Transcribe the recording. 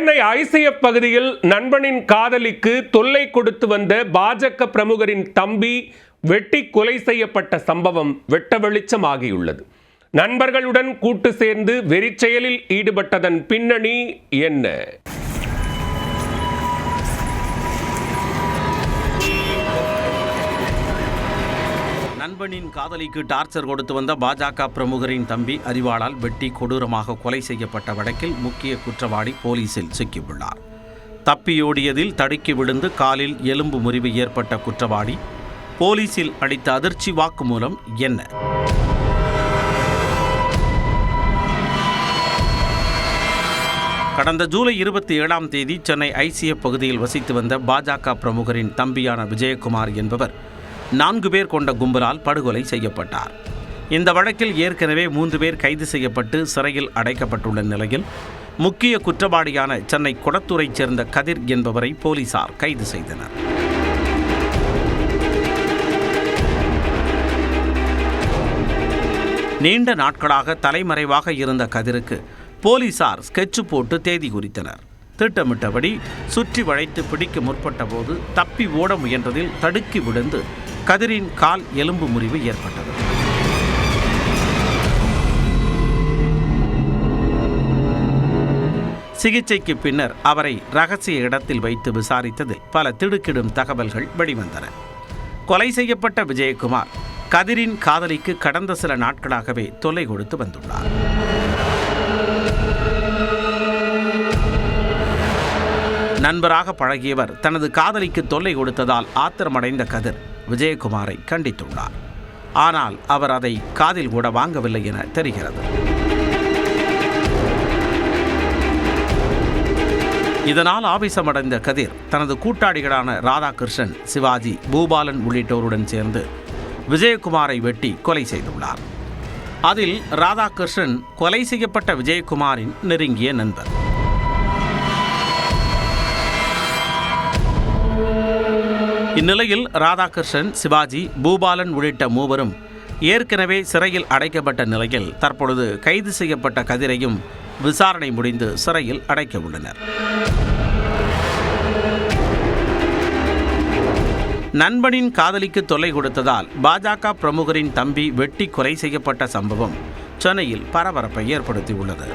Chennai ICF பகுதியில் நண்பனின் காதலிக்கு தொல்லை கொடுத்து வந்த பாஜக பிரமுகரின் தம்பி வெட்டி கொலை செய்யப்பட்ட சம்பவம் வெட்ட வெளிச்சமாகியுள்ளது. நண்பர்களுடன் கூட்டு சேர்ந்து வெறிச்செயலில் ஈடுபட்டதன் பின்னணி என்ன? நண்பனின் காதலிக்கு டார்ச்சர் கொடுத்து வந்த பாஜக பிரமுகரின் தம்பி அறிவாளால் வெட்டி கொடூரமாக கொலை செய்யப்பட்ட வழக்கில் முக்கிய குற்றவாளி போலீசில் சிக்கியுள்ளார். தப்பியோடியதில் தடுக்கி விழுந்து காலில் எலும்பு முறிவு ஏற்பட்ட குற்றவாளி போலீசில் அளித்த அதிர்ச்சி வாக்குமூலம் என்ன? கடந்த ஜூலை 27ஆம் தேதி சென்னை ஐசிஎஃப் பகுதியில் வசித்து வந்த பாஜக பிரமுகரின் தம்பியான விஜயகுமார் என்பவர் 4 பேர் கொண்ட கும்பலால் படுகொலை செய்யப்பட்டார். இந்த வழக்கில் ஏற்கனவே 3 பேர் கைது செய்யப்பட்டு சிறையில் அடைக்கப்பட்டுள்ள நிலையில் முக்கிய குற்றவாளியான சென்னை கொடத்தூரைச் சேர்ந்த கதிர் என்பவரை போலீசார் கைது செய்தனர். நீண்ட நாட்களாக தலைமறைவாக இருந்த கதிருக்கு போலீசார் ஸ்கெட்ச் போட்டு தேதி குறித்தனர். திட்டமிட்டபடி சுற்றி வளைத்து பிடிக்க முற்பட்ட போது தப்பி ஓட முயன்றதில் தடுக்கி விழுந்து கதிரின் கால் எலும்பு முறிவு ஏற்பட்டது. சிகிச்சைக்கு பின்னர் அவரை ரகசிய இடத்தில் வைத்து விசாரித்ததில் பல திடுக்கிடும் தகவல்கள் வெளிவந்தன. கொலை செய்யப்பட்ட விஜயகுமார் கதிரின் காதலிக்கு கடந்த சில நாட்களாகவே தொல்லை கொடுத்து வந்துள்ளார். நண்பராக பழகியவர் தனது காதலிக்கு தொல்லை கொடுத்ததால் ஆத்திரமடைந்த கதிர் விஜயகுமாரை கண்டித்துள்ளார். ஆனால் அவர் அதை காதில் கூட வாங்கவில்லை என தெரிகிறது. இதனால் ஆவேசமடைந்த கதிர் தனது கூட்டாளிகளான ராதாகிருஷ்ணன், சிவாஜி, பூபாலன் உள்ளிட்டோருடன் சேர்ந்து விஜயகுமாரை வெட்டி கொலை செய்துள்ளார். அதில் ராதாகிருஷ்ணன் கொலை செய்யப்பட்ட விஜயகுமாரின் நெருங்கிய நண்பர். இந்நிலையில் ராதாகிருஷ்ணன், சிவாஜி, பூபாலன் உள்ளிட்ட மூவரும் ஏற்கனவே சிறையில் அடைக்கப்பட்ட நிலையில் தற்பொழுது கைது செய்யப்பட்ட கதிரையும் விசாரணை முடிந்து சிறையில் அடைக்க உள்ளனர். நண்பனின் காதலிக்கு தொல்லை கொடுத்ததால் பாஜக பிரமுகரின் தம்பி வெட்டி கொலை செய்யப்பட்ட சம்பவம் சென்னையில் பரபரப்பை ஏற்படுத்தியுள்ளது.